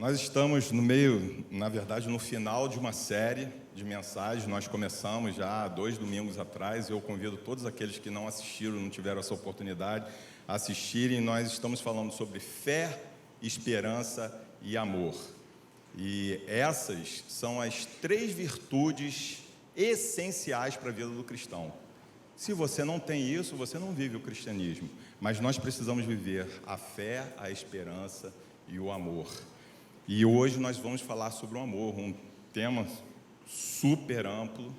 Nós estamos no meio, na verdade, no final de uma série de mensagens. Nós começamos já há 2 domingos atrás. Eu convido todos aqueles que não assistiram, não tiveram essa oportunidade, a assistirem. Nós estamos falando sobre fé, esperança e amor. E essas são as 3 virtudes essenciais para a vida do cristão. Se você não tem isso, você não vive o cristianismo. Mas nós precisamos viver a fé, a esperança e o amor. E hoje nós vamos falar sobre o amor, um tema super amplo.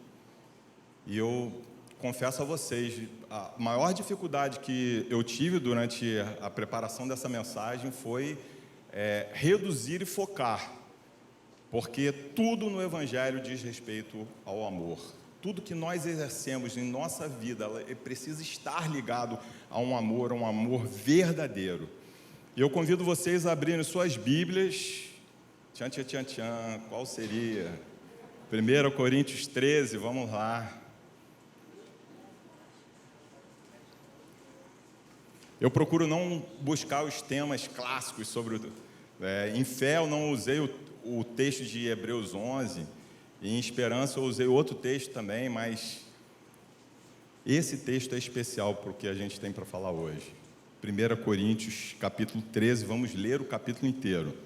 E eu confesso a vocês, a maior dificuldade que eu tive durante a preparação dessa mensagem foi reduzir e focar, porque tudo no Evangelho diz respeito ao amor. Tudo que nós exercemos em nossa vida precisa estar ligado a um amor verdadeiro. E eu convido vocês a abrirem suas Bíblias. Tchan, tchan, tchan, tchan. Qual seria? 1 Coríntios 13, vamos lá. Eu procuro não buscar os temas clássicos sobre em fé eu não usei o texto de Hebreus 11, e em esperança eu usei outro texto também, mas esse texto é especial para o que a gente tem para falar hoje. 1 Coríntios, capítulo 13, vamos ler o capítulo inteiro.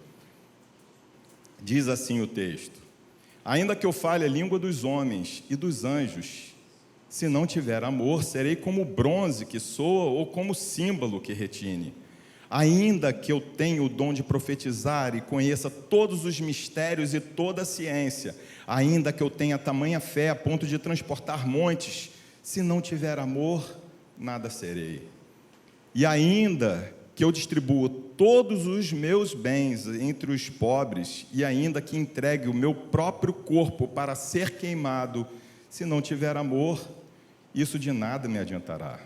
Diz assim o texto: ainda que eu fale a língua dos homens e dos anjos, se não tiver amor, serei como bronze que soa ou como símbolo que retine. Ainda que eu tenha o dom de profetizar e conheça todos os mistérios e toda a ciência, ainda que eu tenha tamanha fé a ponto de transportar montes, se não tiver amor, nada serei. E ainda que eu distribua todos os meus bens entre os pobres, e ainda que entregue o meu próprio corpo para ser queimado, se não tiver amor, isso de nada me adiantará.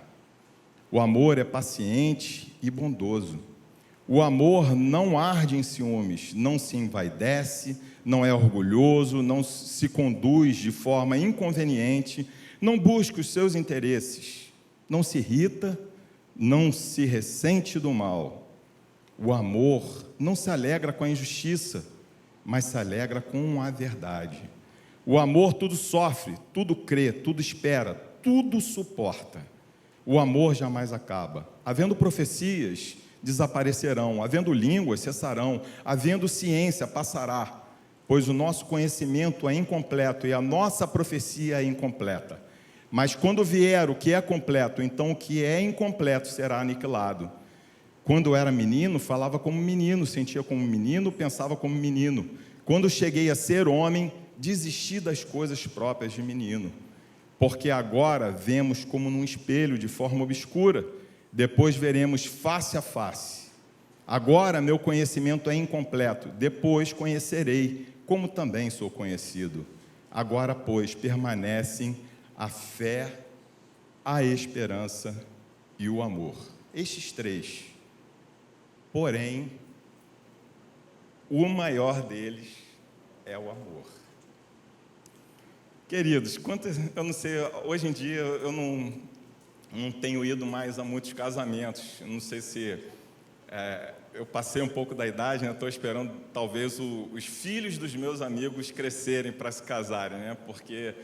O amor é paciente e bondoso. O amor não arde em ciúmes, não se envaidece, não é orgulhoso, não se conduz de forma inconveniente, não busca os seus interesses, não se irrita, não se ressente do mal. O amor não se alegra com a injustiça, mas se alegra com a verdade. O amor tudo sofre, tudo crê, tudo espera, tudo suporta. O amor jamais acaba. Havendo profecias, desaparecerão. Havendo línguas, cessarão. Havendo ciência, passará. Pois o nosso conhecimento é incompleto e a nossa profecia é incompleta. Mas quando vier o que é completo, então o que é incompleto será aniquilado. Quando eu era menino, falava como menino, sentia como menino, pensava como menino. Quando cheguei a ser homem, desisti das coisas próprias de menino. Porque agora vemos como num espelho, de forma obscura, depois veremos face a face. Agora meu conhecimento é incompleto, depois conhecerei, como também sou conhecido. Agora, pois, permanecem a fé, a esperança e o amor. Estes 3. Porém, o maior deles é o amor. Queridos, eu não sei, hoje em dia eu não tenho ido mais a muitos casamentos. Eu não sei se eu passei um pouco da idade, né? Estou esperando talvez os filhos dos meus amigos crescerem para se casarem, né? Porque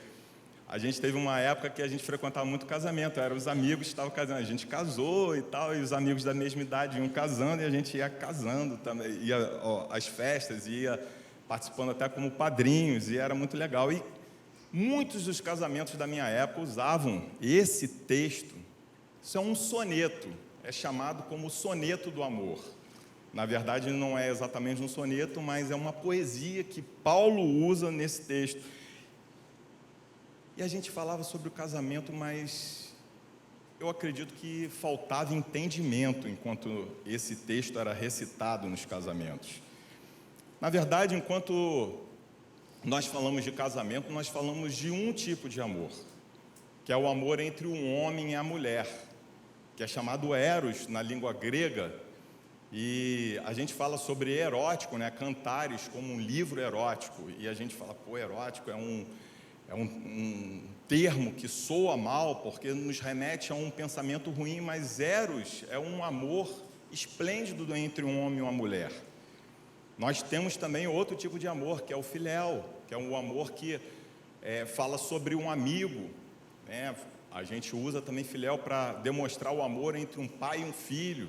a gente teve uma época que a gente frequentava muito casamento, eram os amigos que estavam casando, a gente casou e tal, e os amigos da mesma idade iam casando, e a gente ia casando também, ia às festas, ia participando até como padrinhos, e era muito legal. E muitos dos casamentos da minha época usavam esse texto. Isso é um soneto, é chamado como soneto do amor. Na verdade, não é exatamente um soneto, mas é uma poesia que Paulo usa nesse texto. E a gente falava sobre o casamento, mas eu acredito que faltava entendimento enquanto esse texto era recitado nos casamentos. Na verdade, enquanto nós falamos de casamento, nós falamos de um tipo de amor, que é o amor entre o homem e a mulher, que é chamado eros na língua grega, e a gente fala sobre erótico, né? Cantares como um livro erótico, e a gente fala, erótico é um termo que soa mal, porque nos remete a um pensamento ruim, mas eros é um amor esplêndido entre um homem e uma mulher. Nós temos também outro tipo de amor, que é o filéu, que é um amor que fala sobre um amigo, né? A gente usa também filéu para demonstrar o amor entre um pai e um filho.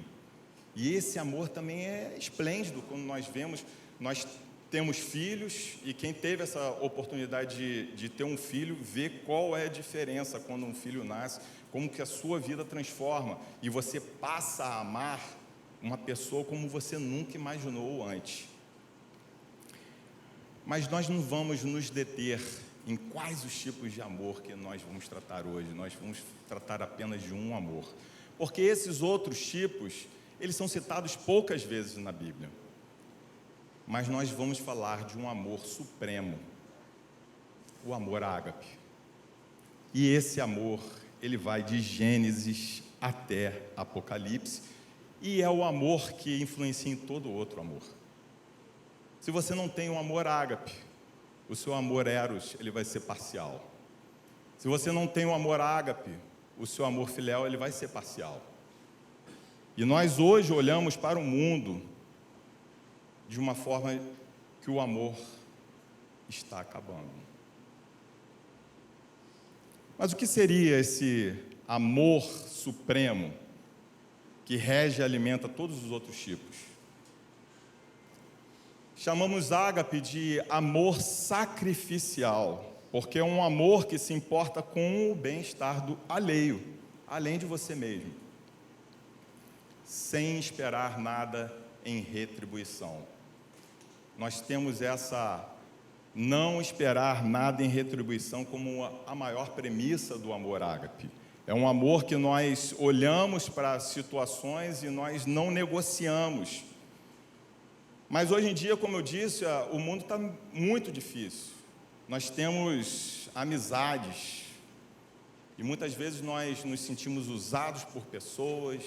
E esse amor também é esplêndido quando nós temos filhos, e quem teve essa oportunidade de ter um filho, vê qual é a diferença quando um filho nasce, como que a sua vida transforma, e você passa a amar uma pessoa como você nunca imaginou antes. Mas nós não vamos nos deter em quais os tipos de amor que nós vamos tratar hoje. Nós vamos tratar apenas de um amor, porque esses outros tipos, eles são citados poucas vezes na Bíblia. Mas nós vamos falar de um amor supremo, o amor ágape. E esse amor, ele vai de Gênesis até Apocalipse, e é o amor que influencia em todo outro amor. Se você não tem um amor ágape, o seu amor eros, ele vai ser parcial. Se você não tem um amor ágape, o seu amor filéu, ele vai ser parcial. E nós hoje olhamos para o mundo de uma forma que o amor está acabando. Mas o que seria esse amor supremo que rege e alimenta todos os outros tipos? Chamamos ágape de amor sacrificial, porque é um amor que se importa com o bem-estar do alheio, além de você mesmo, sem esperar nada em retribuição. Nós temos essa não esperar nada em retribuição como a maior premissa do amor ágape. É um amor que nós olhamos para situações e nós não negociamos. Mas hoje em dia, como eu disse, o mundo está muito difícil. Nós temos amizades e muitas vezes nós nos sentimos usados por pessoas,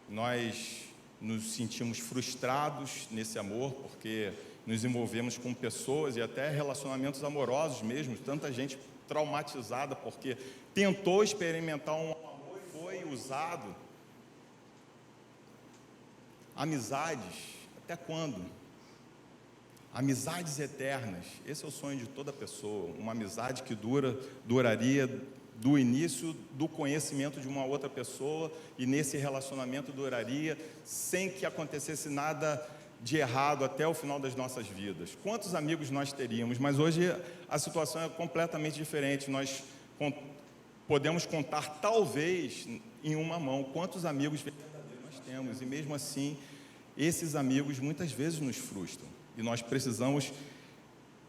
nós nos sentimos frustrados nesse amor, porque nos envolvemos com pessoas e até relacionamentos amorosos mesmo, tanta gente traumatizada porque tentou experimentar um amor e foi usado. Amizades, até quando? Amizades eternas, esse é o sonho de toda pessoa, uma amizade que duraria do início do conhecimento de uma outra pessoa, e nesse relacionamento duraria sem que acontecesse nada de errado até o final das nossas vidas. Quantos amigos nós teríamos? Mas hoje a situação é completamente diferente. Nós podemos contar talvez em uma mão quantos amigos verdadeiros nós temos, e mesmo assim esses amigos muitas vezes nos frustram, e nós precisamos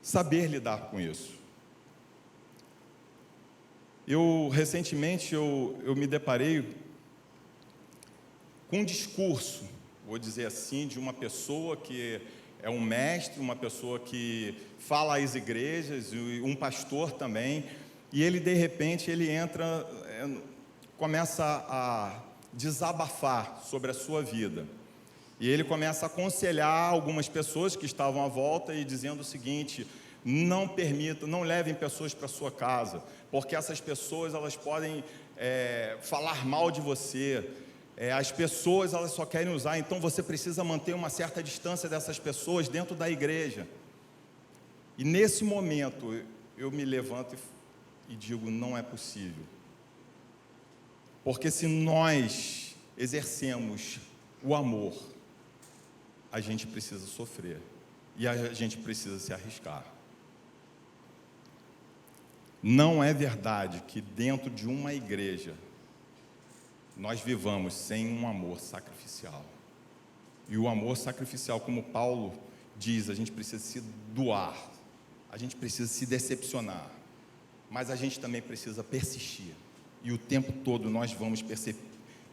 saber lidar com isso. Recentemente eu me deparei com um discurso, vou dizer assim, de uma pessoa que é um mestre, uma pessoa que fala às igrejas, e um pastor também, e ele de repente começa a desabafar sobre a sua vida, e ele começa a aconselhar algumas pessoas que estavam à volta e dizendo o seguinte: não levem pessoas para sua casa, porque essas pessoas elas podem falar mal de você. As pessoas elas só querem usar, então você precisa manter uma certa distância dessas pessoas dentro da igreja. E nesse momento eu me levanto e digo: não é possível, porque se nós exercemos o amor, a gente precisa sofrer e a gente precisa se arriscar. Não é verdade que dentro de uma igreja nós vivamos sem um amor sacrificial. E o amor sacrificial, como Paulo diz, a gente precisa se doar, a gente precisa se decepcionar, mas a gente também precisa persistir. E o tempo todo nós vamos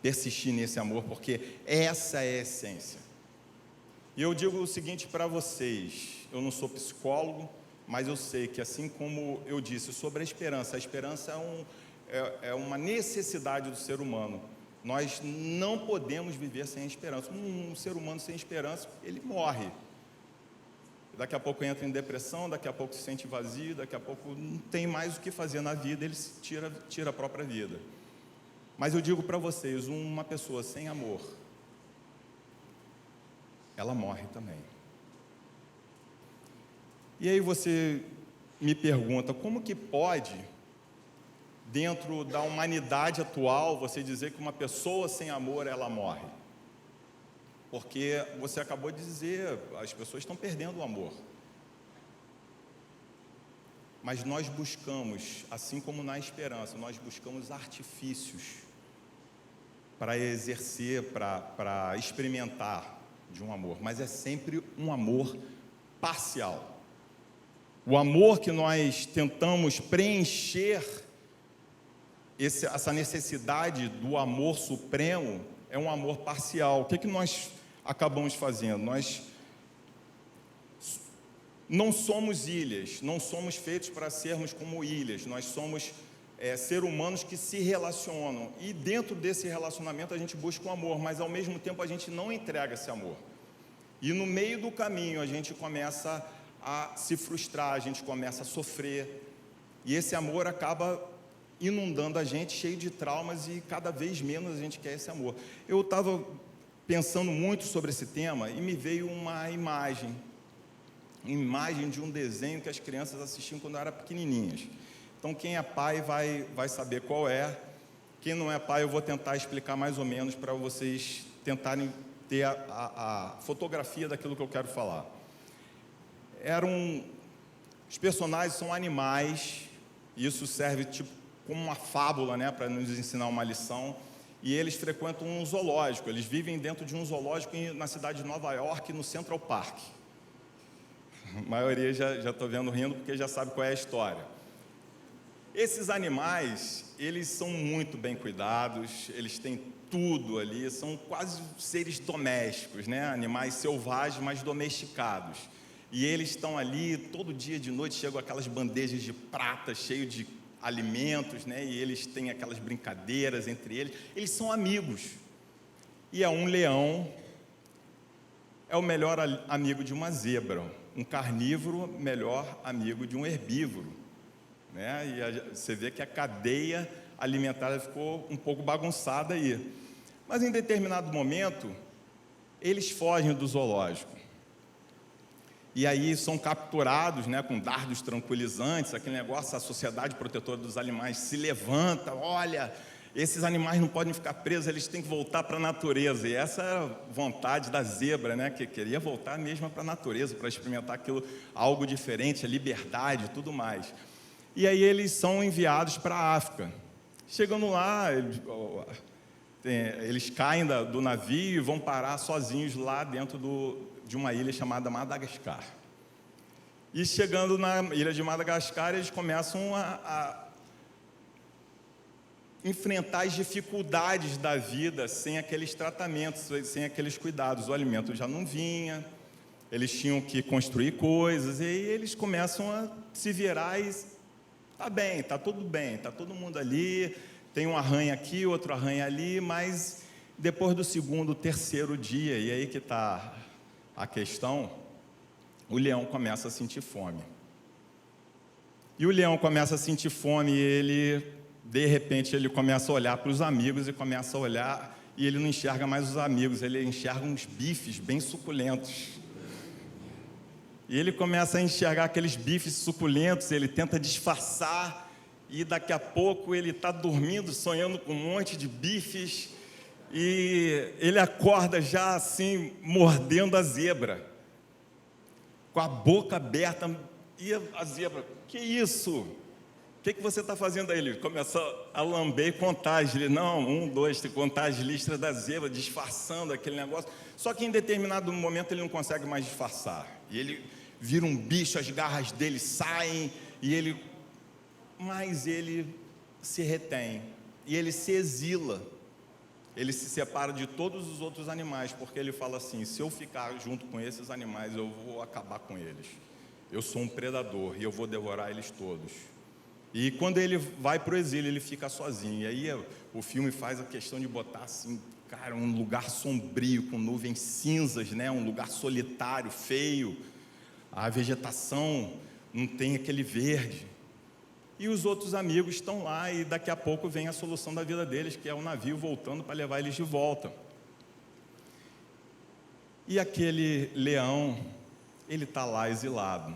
persistir nesse amor, porque essa é a essência. E eu digo o seguinte para vocês: eu não sou psicólogo, mas eu sei que, assim como eu disse sobre a esperança é uma necessidade do ser humano. Nós não podemos viver sem esperança. Um ser humano sem esperança, ele morre. Daqui a pouco entra em depressão, daqui a pouco se sente vazio, daqui a pouco não tem mais o que fazer na vida, ele tira a própria vida. Mas eu digo para vocês, uma pessoa sem amor, ela morre também. E aí você me pergunta, como que pode, dentro da humanidade atual, você dizer que uma pessoa sem amor, ela morre? Porque você acabou de dizer, as pessoas estão perdendo o amor. Mas nós buscamos, assim como na esperança, nós buscamos artifícios para exercer, para experimentar de um amor, mas é sempre um amor parcial. O amor que nós tentamos preencher, essa necessidade do amor supremo, é um amor parcial. O que nós acabamos fazendo? Nós não somos ilhas, não somos feitos para sermos como ilhas, nós somos seres humanos que se relacionam, e dentro desse relacionamento a gente busca um amor, mas ao mesmo tempo a gente não entrega esse amor, e no meio do caminho a gente começa a se frustrar, a gente começa a sofrer, e esse amor acaba inundando a gente, cheio de traumas, e cada vez menos a gente quer esse amor. Eu estava pensando muito sobre esse tema, e me veio uma imagem de um desenho que as crianças assistiam quando eram pequenininhas. Então, quem é pai vai saber qual é. Quem não é pai, eu vou tentar explicar mais ou menos para vocês tentarem ter a fotografia daquilo que eu quero falar. Os personagens são animais, isso serve tipo como uma fábula, né, para nos ensinar uma lição, e eles frequentam um zoológico, eles vivem dentro de um zoológico na cidade de Nova York, no Central Park. A maioria já estou vendo rindo porque já sabe qual é a história. Esses animais, eles são muito bem cuidados, eles têm tudo ali, são quase seres domésticos, né? Animais selvagens, mas domesticados. E eles estão ali, todo dia de noite chegam aquelas bandejas de prata cheias de alimentos, né? E eles têm aquelas brincadeiras entre eles são amigos. E um leão é o melhor amigo de uma zebra, um carnívoro melhor amigo de um herbívoro, né? E você vê que a cadeia alimentar ficou um pouco bagunçada aí. Mas em determinado momento, eles fogem do zoológico. E aí são capturados, né, com dardos tranquilizantes, aquele negócio, a Sociedade Protetora dos Animais se levanta, olha, esses animais não podem ficar presos, eles têm que voltar para a natureza. E essa era a vontade da zebra, né, que queria voltar mesmo para a natureza, para experimentar aquilo, algo diferente, a liberdade e tudo mais. E aí eles são enviados para a África. Chegando lá, eles caem do navio e vão parar sozinhos lá dentro de uma ilha chamada Madagascar. E chegando na ilha de Madagascar, eles começam a enfrentar as dificuldades da vida sem aqueles tratamentos, sem aqueles cuidados. O alimento já não vinha, eles tinham que construir coisas, e aí eles começam a se virar e tá bem, tá tudo bem, tá todo mundo ali, tem um arranha aqui, outro arranha ali, mas depois do segundo, terceiro dia, e aí que está a questão, o leão começa a sentir fome. E o leão começa a sentir fome, e de repente, ele começa a olhar para os amigos e começa a olhar, e ele não enxerga mais os amigos, ele enxerga uns bifes bem suculentos. E ele começa a enxergar aqueles bifes suculentos, ele tenta disfarçar, e daqui a pouco ele está dormindo, sonhando com um monte de bifes, e ele acorda já assim, mordendo a zebra, com a boca aberta, e a zebra, que isso? O que você está fazendo aí? Ele começa a lamber e contar, ele, não, 1, 2, tem que contar as listras da zebra, disfarçando aquele negócio, só que em determinado momento ele não consegue mais disfarçar, e ele vira um bicho, as garras dele saem, mas ele se retém, e ele se exila, ele se separa de todos os outros animais, porque ele fala assim, se eu ficar junto com esses animais, eu vou acabar com eles, eu sou um predador, e eu vou devorar eles todos. E quando ele vai para o exílio, ele fica sozinho, e aí o filme faz a questão de botar assim, cara, um lugar sombrio, com nuvens cinzas, né? Um lugar solitário, feio, a vegetação não tem aquele verde, e os outros amigos estão lá, e daqui a pouco vem a solução da vida deles, que é o navio voltando para levar eles de volta. E aquele leão, ele está lá exilado,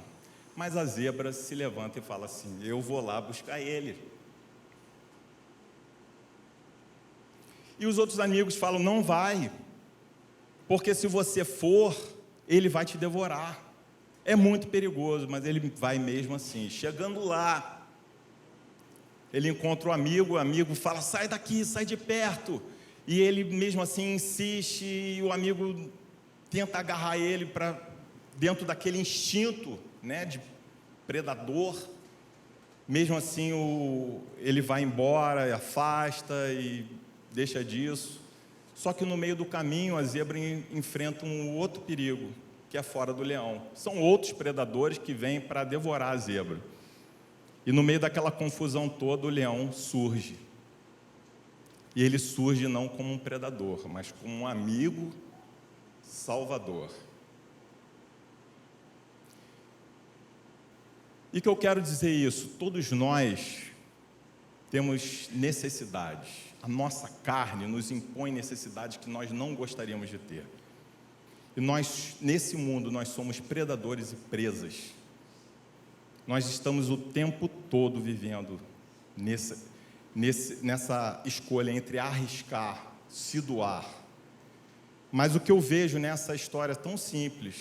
Mas a zebra se levanta e fala assim: eu vou lá buscar ele. E os outros amigos falam: não vai, porque se você for, ele vai te devorar. É muito perigoso, mas ele vai mesmo assim. Chegando lá, ele encontra o amigo fala: sai daqui, sai de perto. E ele mesmo assim insiste, e o amigo tenta agarrar ele para dentro daquele instinto, né, de predador. Mesmo assim, ele vai embora, afasta e deixa disso. Só que no meio do caminho, a zebra enfrenta um outro perigo, que é fora do leão. São outros predadores que vêm para devorar a zebra. E no meio daquela confusão toda, o leão surge. E ele surge não como um predador, mas como um amigo salvador. E que eu quero dizer isso? Todos nós temos necessidades. A nossa carne nos impõe necessidades que nós não gostaríamos de ter. E nós, nesse mundo, nós somos predadores e presas. Nós estamos o tempo todo vivendo nessa escolha entre arriscar, se doar. Mas o que eu vejo nessa história tão simples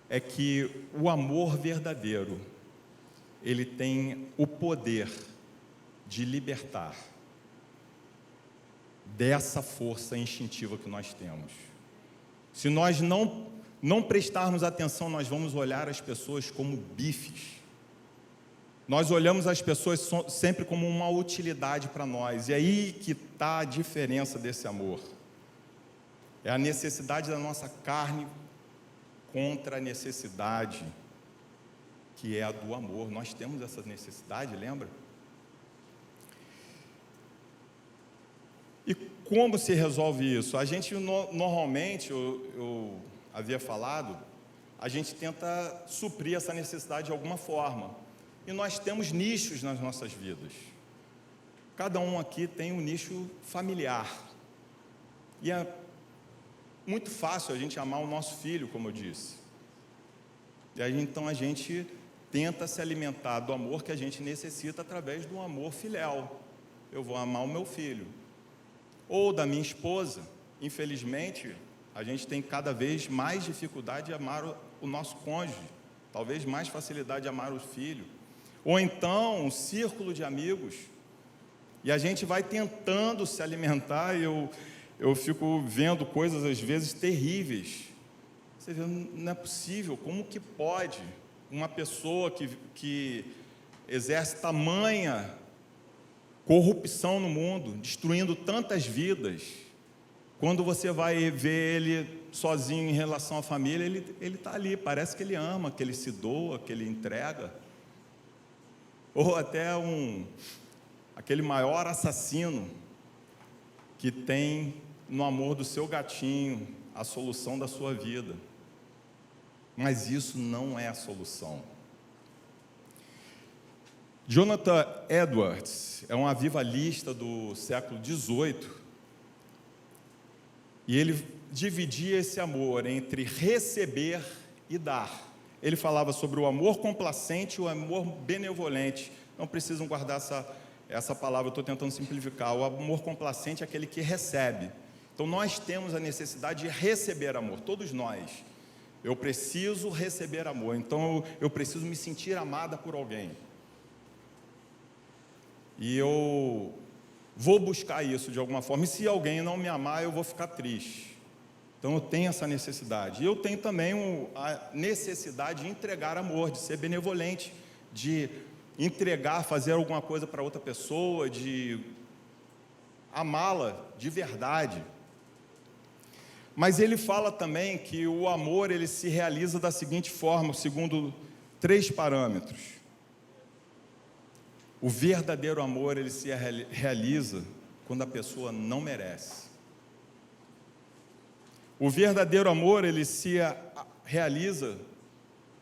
é que o amor verdadeiro, ele tem o poder de libertar dessa força instintiva que nós temos. Se nós não prestarmos atenção, nós vamos olhar as pessoas como bifes. Nós olhamos as pessoas sempre como uma utilidade para nós. E aí que está a diferença desse amor. É a necessidade da nossa carne contra a necessidade que é a do amor. Nós temos essa necessidade, lembra? E como se resolve isso? A gente normalmente, eu havia falado, a gente tenta suprir essa necessidade de alguma forma. E nós temos nichos nas nossas vidas. Cada um aqui tem um nicho familiar. E é muito fácil a gente amar o nosso filho, como eu disse. E aí então a gente tenta se alimentar do amor que a gente necessita através do amor filial. Eu vou amar o meu filho. Ou da minha esposa. Infelizmente, a gente tem cada vez mais dificuldade de amar o nosso cônjuge. Talvez mais facilidade de amar o filho. Ou então um círculo de amigos. E a gente vai tentando se alimentar e eu fico vendo coisas às vezes terríveis. Você vê, não é possível, como que pode uma pessoa que exerce tamanha corrupção no mundo, destruindo tantas vidas, quando você vai ver ele sozinho em relação à família, ele está ali, parece que ele ama, que ele se doa, que ele entrega. Ou até aquele maior assassino que tem no amor do seu gatinho a solução da sua vida. Mas isso não é a solução. Jonathan Edwards é um avivalista do século XVIII e ele dividia esse amor entre receber e dar. Ele falava sobre o amor complacente e o amor benevolente. Não precisam guardar essa palavra, eu estou tentando simplificar. O amor complacente é aquele que recebe. Então nós temos a necessidade de receber amor, todos nós. Eu preciso receber amor, então eu preciso me sentir amada por alguém. E eu vou buscar isso de alguma forma. E se alguém não me amar, eu vou ficar triste. Então eu tenho essa necessidade. E eu tenho também a necessidade de entregar amor, de ser benevolente, de entregar, fazer alguma coisa para outra pessoa, de amá-la de verdade. Mas ele fala também que o amor ele se realiza da seguinte forma, segundo 3 parâmetros. O verdadeiro amor ele se realiza quando a pessoa não merece. O verdadeiro amor ele se realiza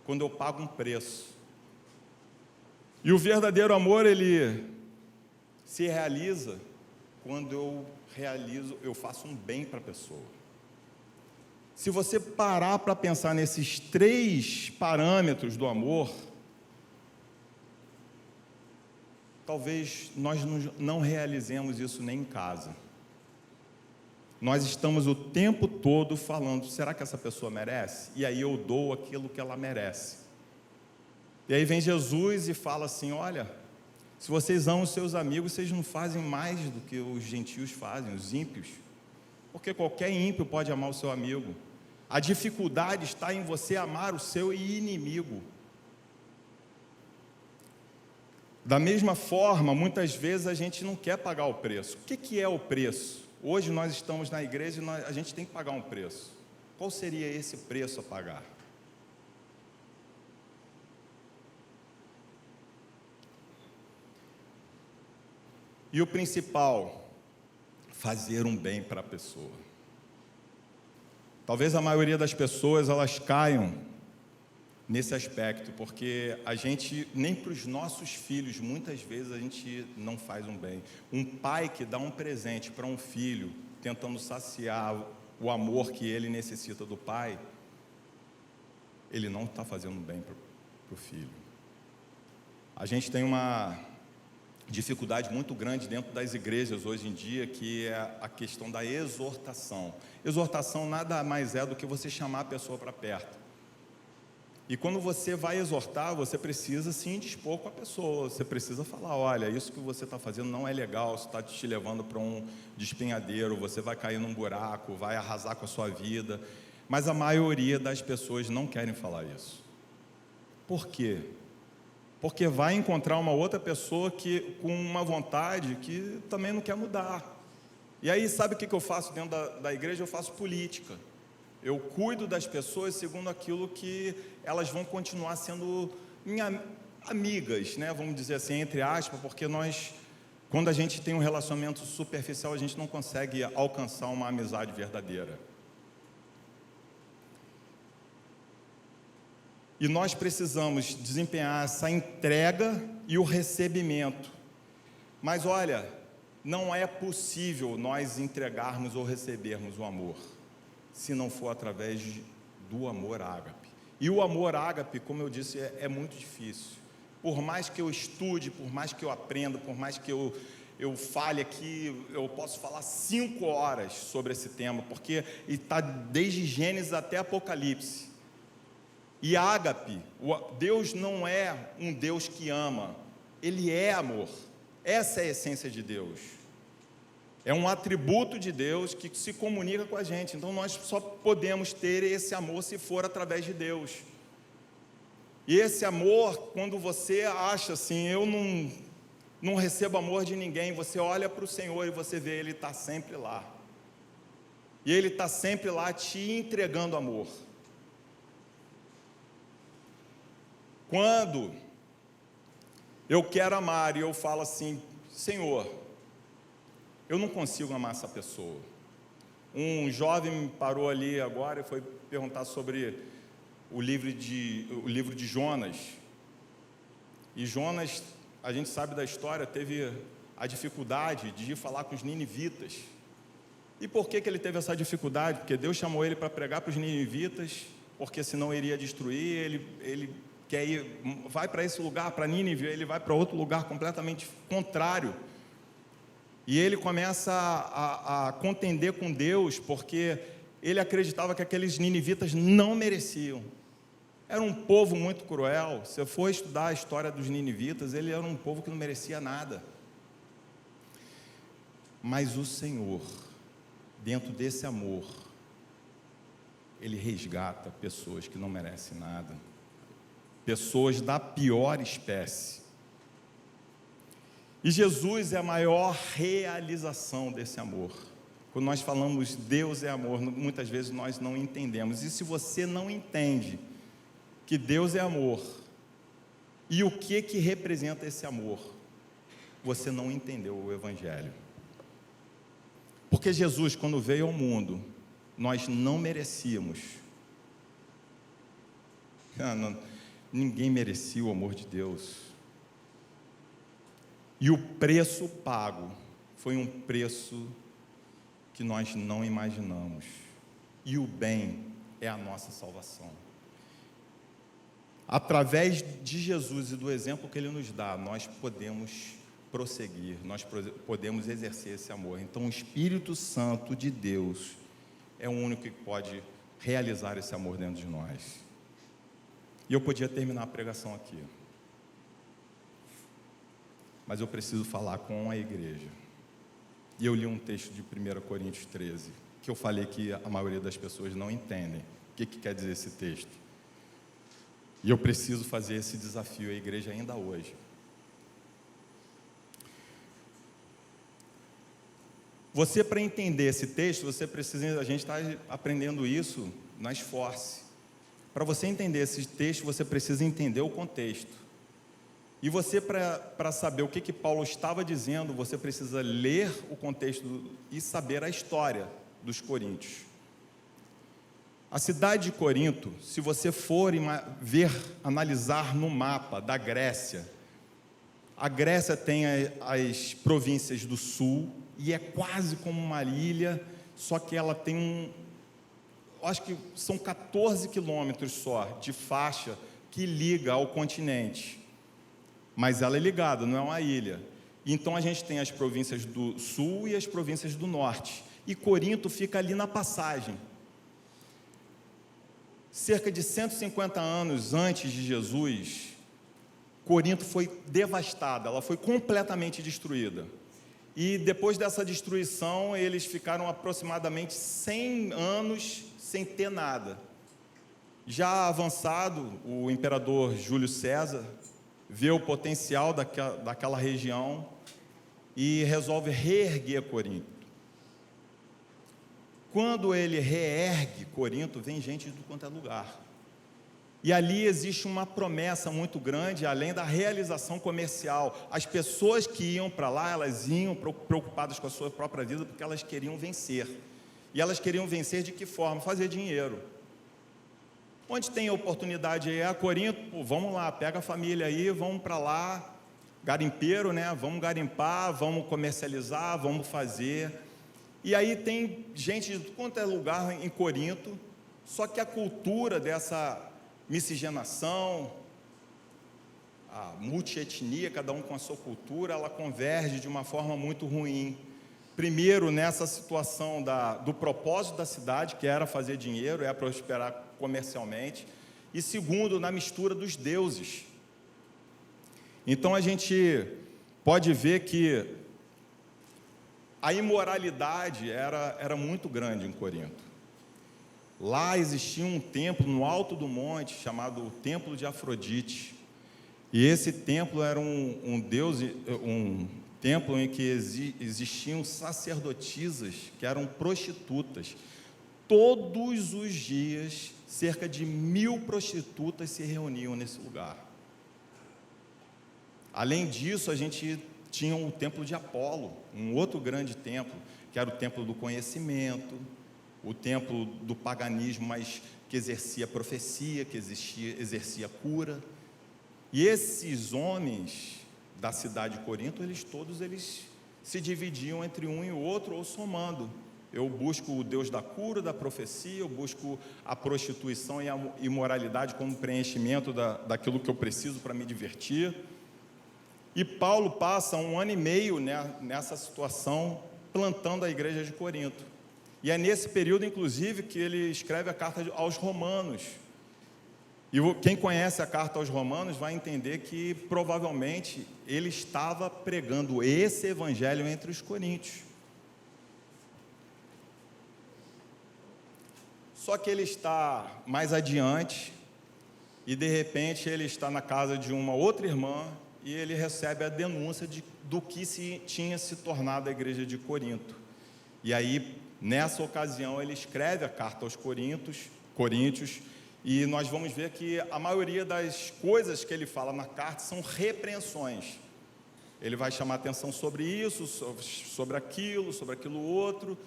quando eu pago um preço. E o verdadeiro amor ele se realiza quando eu faço um bem para a pessoa. Se você parar para pensar nesses 3 parâmetros do amor, talvez nós não realizemos isso nem em casa. Nós estamos o tempo todo falando, será que essa pessoa merece? E aí eu dou aquilo que ela merece. E aí vem Jesus e fala assim, olha, se vocês amam os seus amigos, vocês não fazem mais do que os gentios fazem, os ímpios. Porque qualquer ímpio pode amar o seu amigo. A dificuldade está em você amar o seu inimigo. Da mesma forma, muitas vezes a gente não quer pagar o preço. O que é o preço? Hoje nós estamos na igreja e a gente tem que pagar um preço. Qual seria esse preço a pagar? E o principal, fazer um bem para a pessoa. Talvez a maioria das pessoas, elas caiam nesse aspecto, porque a gente, nem para os nossos filhos, muitas vezes a gente não faz um bem. Um pai que dá um presente para um filho, tentando saciar o amor que ele necessita do pai, ele não está fazendo bem para o filho. A gente tem uma dificuldade muito grande dentro das igrejas hoje em dia, que é a questão da exortação. Exortação nada mais é do que você chamar a pessoa para perto. E quando você vai exortar, você precisa se indispor com a pessoa, você precisa falar, olha, isso que você está fazendo não é legal, isso está te levando para um despenhadeiro, você vai cair num buraco, vai arrasar com a sua vida. Mas a maioria das pessoas não querem falar isso. Por quê? Porque vai encontrar uma outra pessoa que, com uma vontade que também não quer mudar. E aí, sabe o que eu faço dentro da igreja? Eu faço política. Eu cuido das pessoas segundo aquilo que elas vão continuar sendo minhas amigas, né? Vamos dizer assim, entre aspas, porque quando a gente tem um relacionamento superficial, a gente não consegue alcançar uma amizade verdadeira. E nós precisamos desempenhar essa entrega e o recebimento. Mas olha, não é possível nós entregarmos ou recebermos o amor se não for através do amor ágape. E o amor ágape, como eu disse, é muito difícil. Por mais que eu estude, por mais que eu aprenda, por mais que eu fale aqui, eu posso falar 5 horas sobre esse tema, porque está desde Gênesis até Apocalipse. E ágape, Deus não é um Deus que ama, Ele é amor. Essa é a essência de Deus. É um atributo de Deus que se comunica com a gente. Então nós só podemos ter esse amor se for através de Deus. E esse amor, quando você acha assim, eu não recebo amor de ninguém, você olha para o Senhor e você vê, Ele está sempre lá. E Ele está sempre lá te entregando amor. Quando eu quero amar e eu falo assim, Senhor, eu não consigo amar essa pessoa. Um jovem me parou ali agora e foi perguntar sobre o livro de Jonas. E Jonas, a gente sabe da história, teve a dificuldade de ir falar com os ninivitas. E por que ele teve essa dificuldade? Porque Deus chamou ele para pregar para os ninivitas, porque senão iria destruir. Ele quer ir, vai para esse lugar, para Nínive, ele vai para outro lugar completamente contrário. E ele começa a contender com Deus, porque ele acreditava que aqueles ninivitas não mereciam. Era um povo muito cruel. Se eu for estudar a história dos ninivitas, ele era um povo que não merecia nada. Mas o Senhor, dentro desse amor, Ele resgata pessoas que não merecem nada, pessoas da pior espécie. E Jesus é a maior realização desse amor. Quando nós falamos Deus é amor, muitas vezes nós não entendemos. E se você não entende que Deus é amor, e o que representa esse amor, você não entendeu o Evangelho. Porque Jesus, quando veio ao mundo, nós não merecíamos. Ninguém merecia o amor de Deus. E o preço pago foi um preço que nós não imaginamos. e o bem é a nossa salvação. Através de Jesus e do exemplo que Ele nos dá, nós podemos prosseguir, nós podemos exercer esse amor. Então, o Espírito Santo de Deus é o único que pode realizar esse amor dentro de nós. E eu podia terminar a pregação aqui, mas eu preciso falar com a igreja. E eu li um texto de 1 Coríntios 13, que eu falei que a maioria das pessoas não entendem. O que quer dizer esse texto? E eu preciso fazer esse desafio à igreja ainda hoje. Você, para entender esse texto, você precisa, a gente está aprendendo isso na Esforce. Para você entender esse texto, você precisa entender o contexto. E você, para saber o que Paulo estava dizendo, você precisa ler o contexto e saber a história dos coríntios. A cidade de Corinto, se você for analisar no mapa da Grécia, a Grécia tem as províncias do sul, e é quase como uma ilha, só que ela tem acho que são 14 quilômetros só de faixa que liga ao continente, mas ela é ligada, não é uma ilha. Então a gente tem as províncias do sul e as províncias do norte, e Corinto fica ali na passagem. Cerca de 150 anos antes de Jesus, Corinto foi devastada, ela foi completamente destruída. E depois dessa destruição, eles ficaram aproximadamente 100 anos sem ter nada. Já avançado, o imperador Júlio César vê o potencial daquela região e resolve reerguer Corinto. Quando ele reergue Corinto, vem gente de tudo quanto é lugar. E ali existe uma promessa muito grande, além da realização comercial. As pessoas que iam para lá, elas iam preocupadas com a sua própria vida, porque elas queriam vencer. E elas queriam vencer de que forma? Fazer dinheiro. Onde tem oportunidade aí? A Corinto, pô, vamos lá, pega a família aí, vamos para lá, garimpeiro, né? Vamos garimpar, vamos comercializar, vamos fazer. E aí tem gente de tudo quanto é lugar em Corinto, só que a cultura dessa miscigenação, a multietnia, cada um com a sua cultura, ela converge de uma forma muito ruim. Primeiro, nessa situação do propósito da cidade, que era fazer dinheiro, prosperar comercialmente, e segundo, na mistura dos deuses. Então a gente pode ver que a imoralidade era muito grande em Corinto. Lá existia um templo no alto do monte, chamado Templo de Afrodite. E esse templo era um templo em que existiam sacerdotisas, que eram prostitutas. Todos os dias, cerca de 1000 prostitutas se reuniam nesse lugar. Além disso, a gente tinha o templo de Apolo, um outro grande templo, que era o templo do conhecimento, o templo do paganismo, mas que exercia profecia, que exercia cura. E esses homens da cidade de Corinto, todos se dividiam entre um e o outro, ou somando. Eu busco o Deus da cura, da profecia, eu busco a prostituição e a imoralidade como preenchimento daquilo que eu preciso para me divertir. E Paulo passa 1 ano e meio nessa situação, plantando a igreja de Corinto. E é nesse período, inclusive, que ele escreve a carta aos Romanos. E quem conhece a carta aos Romanos vai entender que, provavelmente, ele estava pregando esse evangelho entre os coríntios. Só que ele está mais adiante, e de repente ele está na casa de uma outra irmã, e ele recebe a denúncia do que tinha se tornado a igreja de Corinto. E aí, nessa ocasião, ele escreve a carta aos Coríntios, e nós vamos ver que a maioria das coisas que ele fala na carta são repreensões. Ele vai chamar atenção sobre isso, sobre aquilo outro,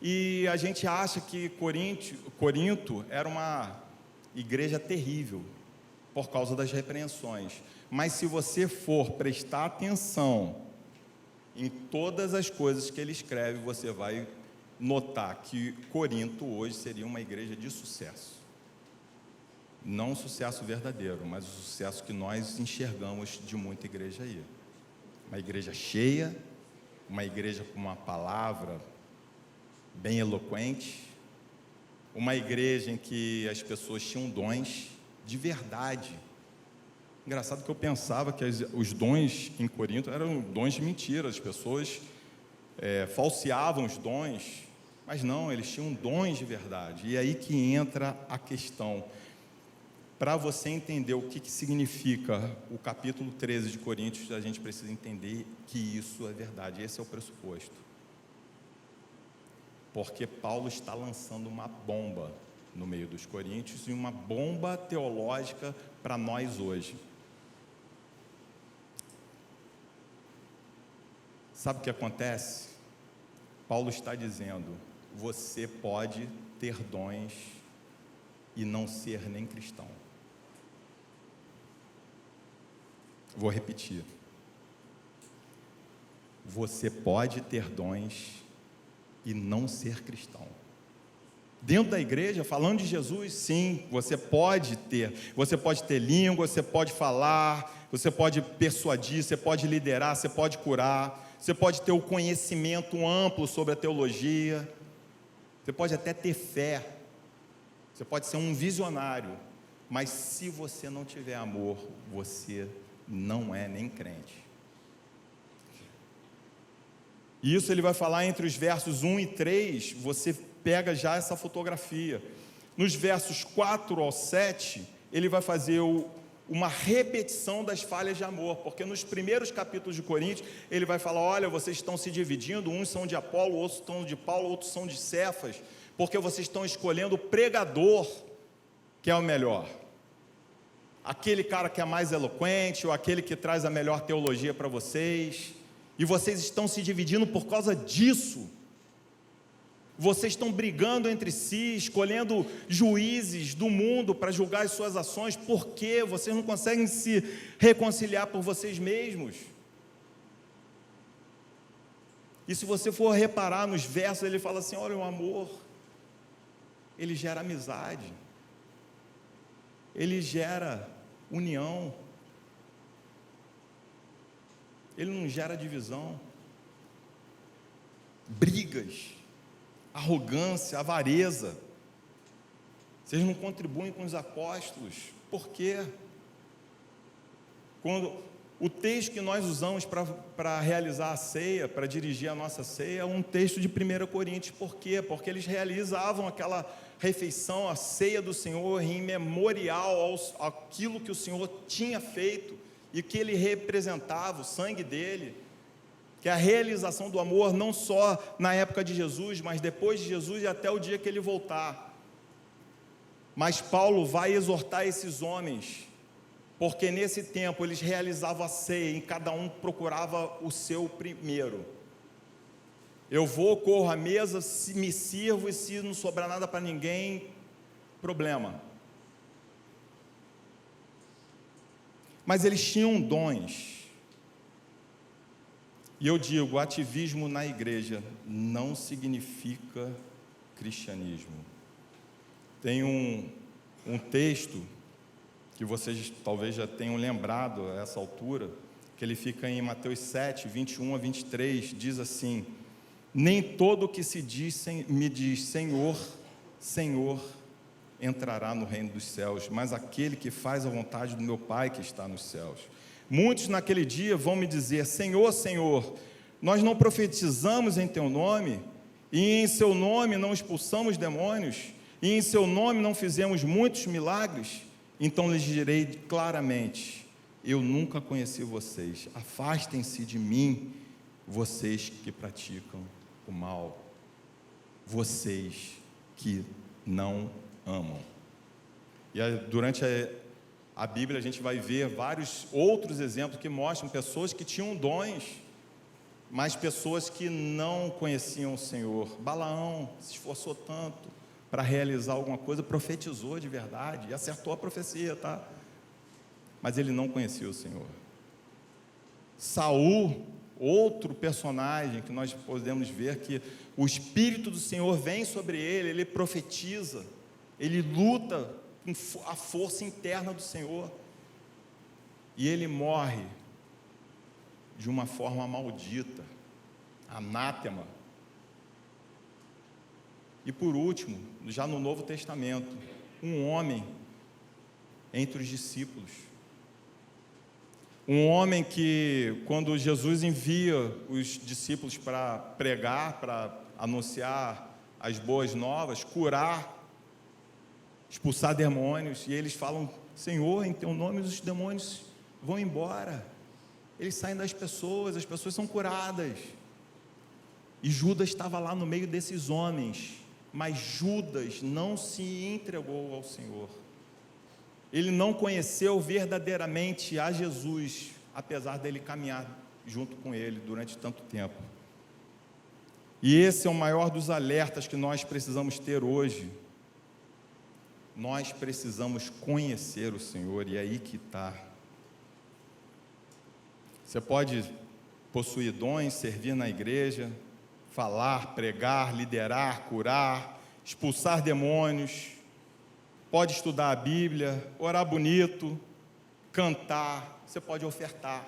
e a gente acha que Corinto era uma igreja terrível, por causa das repreensões. Mas se você for prestar atenção em todas as coisas que ele escreve, você vai notar que Corinto hoje seria uma igreja de sucesso. Não um sucesso verdadeiro, mas o sucesso que nós enxergamos de muita igreja aí. Uma igreja cheia, uma igreja com uma palavra bem eloquente, uma igreja em que as pessoas tinham dons de verdade. Engraçado que eu pensava que os dons em Corinto eram dons de mentira, as pessoas falseavam os dons, mas não, eles tinham dons de verdade. E aí que entra a questão. Para você entender o que significa o capítulo 13 de Coríntios, a gente precisa entender que isso é verdade, esse é o pressuposto. Porque Paulo está lançando uma bomba no meio dos coríntios, e uma bomba teológica para nós hoje. Sabe o que acontece? Paulo está dizendo: você pode ter dons e não ser nem cristão. Vou repetir. Você pode ter dons e não ser cristão. Dentro da igreja, falando de Jesus, sim, você pode ter língua, você pode falar, você pode persuadir, você pode liderar, você pode curar, você pode ter o conhecimento amplo sobre a teologia, você pode até ter fé, você pode ser um visionário, mas se você não tiver amor, você não é nem crente. Isso ele vai falar entre os versos 1 e 3, você pega já essa fotografia. Nos versos 4 ao 7, ele vai fazer uma repetição das falhas de amor, porque nos primeiros capítulos de Coríntios, ele vai falar: olha, vocês estão se dividindo, uns são de Apolo, outros são de Paulo, outros são de Cefas, porque vocês estão escolhendo o pregador, que é o melhor. Aquele cara que é mais eloquente, ou aquele que traz a melhor teologia para vocês, e vocês estão se dividindo por causa disso. Vocês estão brigando entre si, escolhendo juízes do mundo para julgar as suas ações, porque vocês não conseguem se reconciliar por vocês mesmos. E se você for reparar nos versos, ele fala assim: olha, o amor, ele gera amizade, ele gera união, ele não gera divisão, brigas, arrogância, avareza. Vocês não contribuem com os apóstolos. Por quê? Quando o texto que nós usamos para realizar a ceia, para dirigir a nossa ceia, é um texto de 1 Coríntios. Por quê? Porque eles realizavam aquela refeição, a ceia do Senhor, em memorial àquilo que o Senhor tinha feito e que ele representava, o sangue dele, que é a realização do amor, não só na época de Jesus, mas depois de Jesus e até o dia que ele voltar. Mas Paulo vai exortar esses homens, porque nesse tempo eles realizavam a ceia, e cada um procurava o seu primeiro. Eu vou, corro à mesa, me sirvo, e se não sobrar nada para ninguém, problema. Mas eles tinham dons. E eu digo, ativismo na igreja não significa cristianismo. Tem um texto que vocês talvez já tenham lembrado a essa altura, que ele fica em Mateus 7, 21 a 23, diz assim: nem todo que me diz Senhor, Senhor, entrará no reino dos céus, mas aquele que faz a vontade do meu Pai que está nos céus. Muitos naquele dia vão me dizer: Senhor, Senhor, nós não profetizamos em teu nome, e em seu nome não expulsamos demônios, e em seu nome não fizemos muitos milagres? Então lhes direi claramente: eu nunca conheci vocês, afastem-se de mim, vocês que praticam o mal, vocês que não amam. E durante a Bíblia a gente vai ver vários outros exemplos que mostram pessoas que tinham dons, mas pessoas que não conheciam o Senhor. Balaão se esforçou tanto para realizar alguma coisa, profetizou de verdade, e acertou a profecia, tá? Mas ele não conhecia o Senhor. Saul outro personagem que nós podemos ver que o Espírito do Senhor vem sobre ele, ele profetiza, ele luta com a força interna do Senhor, e ele morre de uma forma maldita, anátema. E por último, já no Novo Testamento, um homem entre os discípulos, um homem que, quando Jesus envia os discípulos para pregar, para anunciar as boas novas, curar, expulsar demônios, e eles falam: Senhor, em teu nome os demônios vão embora, eles saem das pessoas, as pessoas são curadas. E Judas estava lá no meio desses homens, mas Judas não se entregou ao Senhor. Ele não conheceu verdadeiramente a Jesus, apesar dele caminhar junto com ele durante tanto tempo. E esse é o maior dos alertas que nós precisamos ter hoje. Nós precisamos conhecer o Senhor, e é aí que está. Você pode possuir dons, servir na igreja, falar, pregar, liderar, curar, expulsar demônios, pode estudar a Bíblia, orar bonito, cantar, você pode ofertar,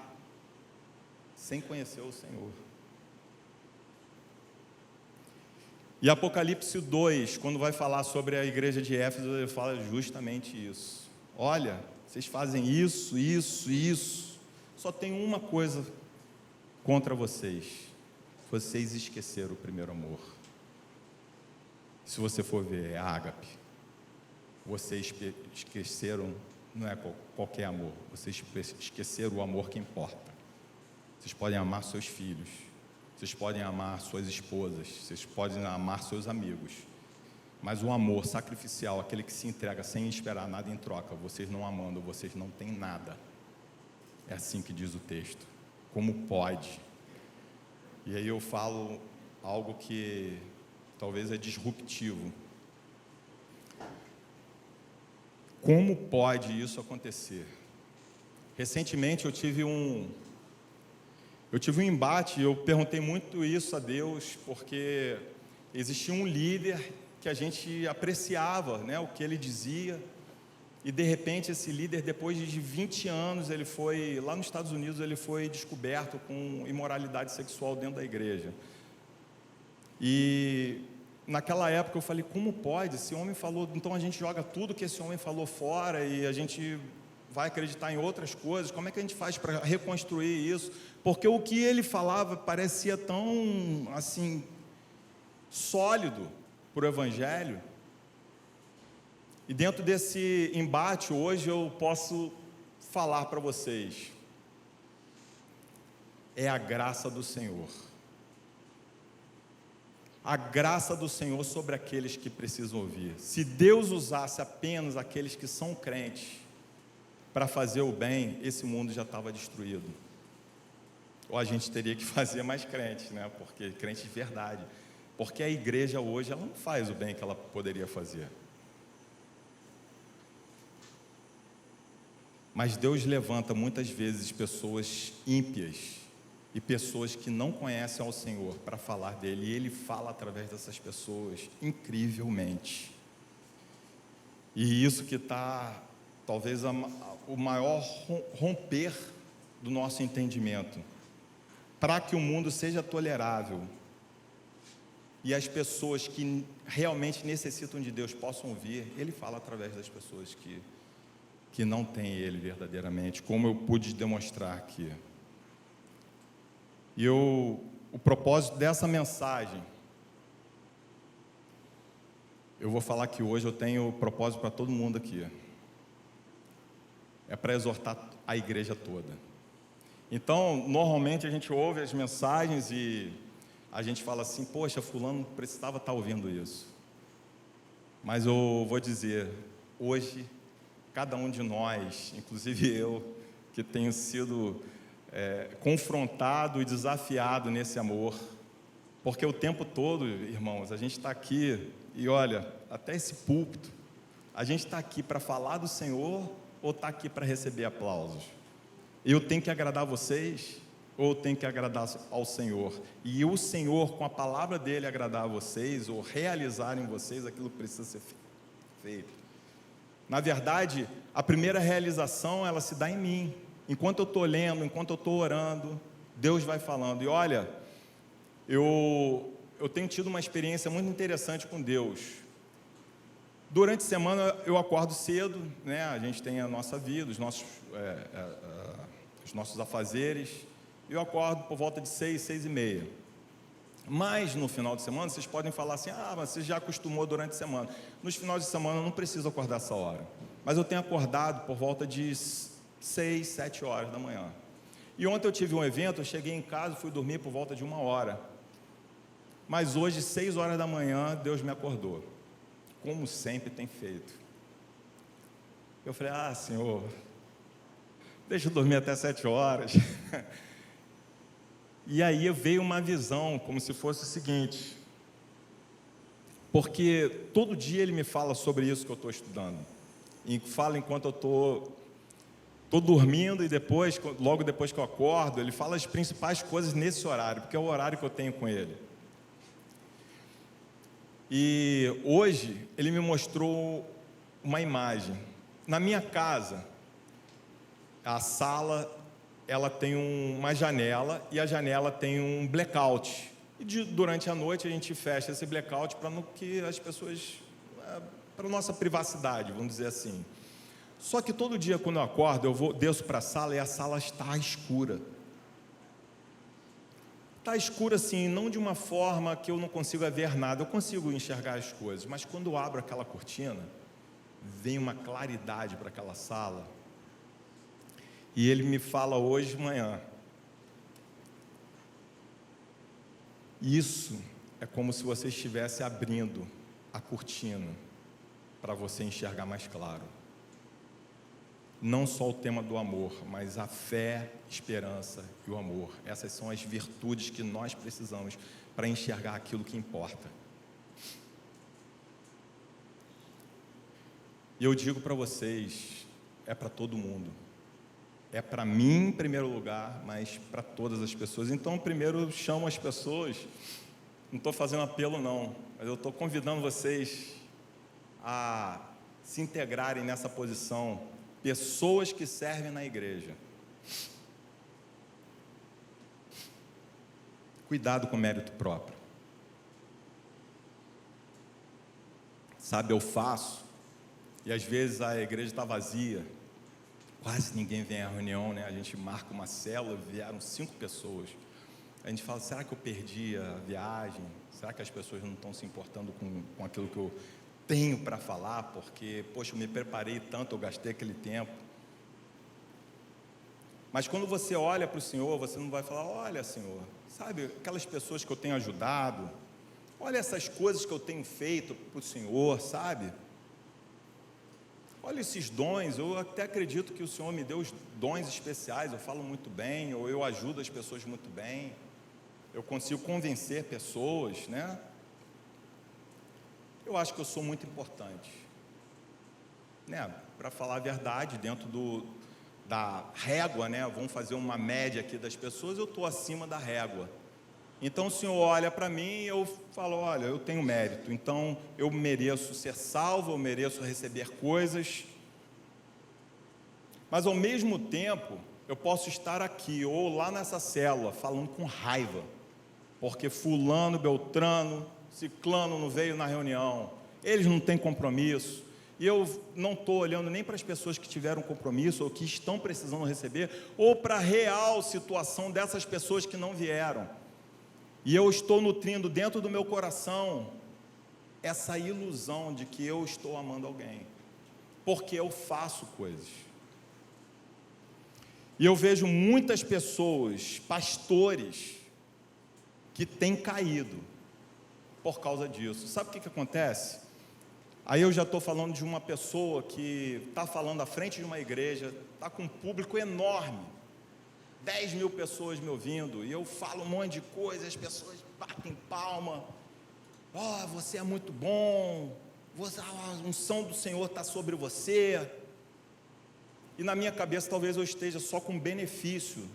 sem conhecer o Senhor. E Apocalipse 2, quando vai falar sobre a igreja de Éfeso, ele fala justamente isso. Olha, vocês fazem isso, isso, isso, só tem uma coisa contra vocês: vocês esqueceram o primeiro amor. Se você for ver, é ágape. Vocês esqueceram, não é qualquer amor, vocês esqueceram o amor que importa. Vocês podem amar seus filhos, vocês podem amar suas esposas, vocês podem amar seus amigos, mas o amor sacrificial, aquele que se entrega sem esperar nada em troca, vocês não amando, vocês não têm nada. É assim que diz o texto. Como pode? E aí eu falo algo que talvez é disruptivo. Como pode isso acontecer? Recentemente eu tive um embate, eu perguntei muito isso a Deus, porque existia um líder que a gente apreciava, né, o que ele dizia, e de repente esse líder, depois de 20 anos, ele foi, lá nos Estados Unidos, ele foi descoberto com imoralidade sexual dentro da igreja. E naquela época eu falei: como pode? Esse homem falou, então a gente joga tudo que esse homem falou fora e a gente vai acreditar em outras coisas. Como é que a gente faz para reconstruir isso? Porque o que ele falava parecia tão, assim, sólido para o Evangelho. E dentro desse embate, hoje eu posso falar para vocês: é a graça do Senhor. A graça do Senhor sobre aqueles que precisam ouvir. Se Deus usasse apenas aqueles que são crentes para fazer o bem, esse mundo já estava destruído. Ou a gente teria que fazer mais crentes, né? Porque crente de verdade. Porque a igreja hoje, ela não faz o bem que ela poderia fazer. Mas Deus levanta muitas vezes pessoas ímpias e pessoas que não conhecem ao Senhor para falar dele, e Ele fala através dessas pessoas, incrivelmente. E isso que está, talvez, o maior romper do nosso entendimento, para que o mundo seja tolerável, e as pessoas que realmente necessitam de Deus possam ouvir, Ele fala através das pessoas que não têm Ele verdadeiramente, como eu pude demonstrar aqui. E o propósito dessa mensagem, eu vou falar que hoje eu tenho propósito para todo mundo aqui, é para exortar a igreja toda. Então, normalmente a gente ouve as mensagens e a gente fala assim: poxa, fulano precisava estar ouvindo isso. Mas eu vou dizer, hoje, cada um de nós, inclusive eu, que tenho sido confrontado e desafiado nesse amor, porque o tempo todo, irmãos, a gente está aqui, e olha, até esse púlpito, a gente está aqui para falar do Senhor, ou está aqui para receber aplausos? Eu tenho que agradar vocês? ou eu tenho que agradar ao Senhor? E o Senhor, com a palavra dele, agradar a vocês, ou realizar em vocês aquilo que precisa ser feito. Na verdade, a primeira realização, ela se dá em mim. Enquanto eu estou lendo, enquanto eu estou orando, Deus vai falando. E olha, eu tenho tido uma experiência muito interessante com Deus. Durante a semana eu acordo cedo, né? A gente tem a nossa vida, os nossos afazeres. Eu acordo por volta de 6, 6:30. Mas no final de semana vocês podem falar assim: mas você já acostumou durante a semana. Nos finais de semana eu não preciso acordar essa hora. Mas eu tenho acordado por volta de 6, 7 horas da manhã. E ontem eu tive um evento, eu cheguei em casa e fui dormir por volta de 1h. Mas hoje, 6 horas da manhã, Deus me acordou, como sempre tem feito. Eu falei: Senhor, deixa eu dormir até 7 horas. E aí veio uma visão, como se fosse o seguinte, porque todo dia Ele me fala sobre isso que eu estou estudando, e fala enquanto eu estou dormindo, e depois, logo depois que eu acordo, Ele fala as principais coisas nesse horário, porque é o horário que eu tenho com Ele. E hoje Ele me mostrou uma imagem. Na minha casa, a sala, ela tem uma janela, e a janela tem um blackout. E durante a noite a gente fecha esse blackout para que as pessoas, para a nossa privacidade, vamos dizer assim. Só que todo dia quando eu acordo, desço para a sala e a sala está escura. Está escura assim, não de uma forma que eu não consiga ver nada, eu consigo enxergar as coisas, mas quando eu abro aquela cortina, vem uma claridade para aquela sala. E Ele me fala hoje de manhã: isso é como se você estivesse abrindo a cortina para você enxergar mais claro. Não só o tema do amor, mas a fé, esperança e o amor. Essas são as virtudes que nós precisamos para enxergar aquilo que importa. E eu digo para vocês, é para todo mundo. É para mim em primeiro lugar, mas para todas as pessoas. Então, primeiro eu chamo as pessoas, não estou fazendo apelo não, mas eu estou convidando vocês a se integrarem nessa posição. Pessoas que servem na igreja. Cuidado com o mérito próprio. Sabe, eu faço, e às vezes a igreja está vazia, quase ninguém vem à reunião, né? A gente marca uma célula, vieram 5 pessoas. A gente fala: será que eu perdi a viagem? Será que as pessoas não estão se importando com aquilo que eu tenho para falar? Porque, poxa, eu me preparei tanto, eu gastei aquele tempo. Mas quando você olha para o Senhor, você não vai falar: olha, Senhor, sabe, aquelas pessoas que eu tenho ajudado, olha essas coisas que eu tenho feito para o Senhor, sabe? Olha esses dons, eu até acredito que o Senhor me deu os dons especiais, eu falo muito bem, ou eu ajudo as pessoas muito bem, eu consigo convencer pessoas, né? Eu acho que eu sou muito importante, né? Para falar a verdade, dentro da régua, né? Vamos fazer uma média aqui das pessoas, eu estou acima da régua. Então o Senhor olha para mim e eu falo: olha, eu tenho mérito, então eu mereço ser salvo, eu mereço receber coisas. Mas ao mesmo tempo, eu posso estar aqui ou lá nessa célula falando com raiva, porque fulano, beltrano, ciclano não veio na reunião, eles não têm compromisso. E eu não estou olhando nem para as pessoas que tiveram compromisso ou que estão precisando receber, ou para a real situação dessas pessoas que não vieram. E eu estou nutrindo dentro do meu coração essa ilusão de que eu estou amando alguém, porque eu faço coisas. E eu vejo muitas pessoas, pastores, que têm caído por causa disso. Sabe o que acontece? Aí eu já estou falando de uma pessoa que está falando à frente de uma igreja, está com um público enorme, 10 mil pessoas me ouvindo, e eu falo um monte de coisa, as pessoas batem palma: você é muito bom, a unção do Senhor está sobre você. E na minha cabeça talvez eu esteja só com benefício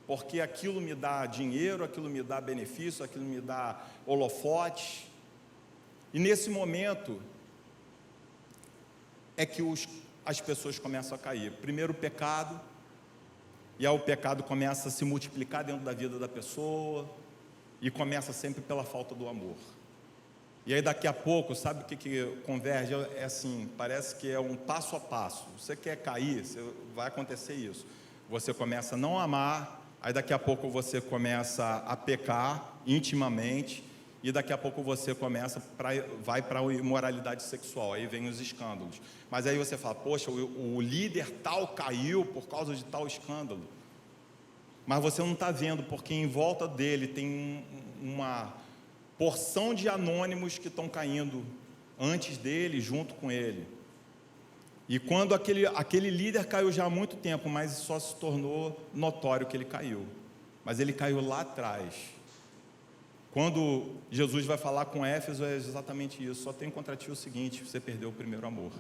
porque aquilo me dá dinheiro, aquilo me dá benefício, aquilo me dá holofote. E nesse momento é que as pessoas começam a cair. Primeiro o pecado, e aí o pecado começa a se multiplicar dentro da vida da pessoa, e começa sempre pela falta do amor. E aí daqui a pouco, sabe o que converge? É assim, parece que é um passo a passo. Você quer cair, vai acontecer isso. Você começa a não amar, aí daqui a pouco você começa a pecar intimamente, e daqui a pouco você vai para a imoralidade sexual, aí vem os escândalos. Mas aí você fala, poxa, o líder tal caiu por causa de tal escândalo. Mas você não está vendo, porque em volta dele tem uma porção de anônimos que estão caindo antes dele, junto com ele. E quando aquele líder caiu já há muito tempo, mas só se tornou notório que ele caiu. Mas ele caiu lá atrás. Quando Jesus vai falar com Éfeso, é exatamente isso. Só tem contra ti o seguinte: você perdeu o primeiro amor.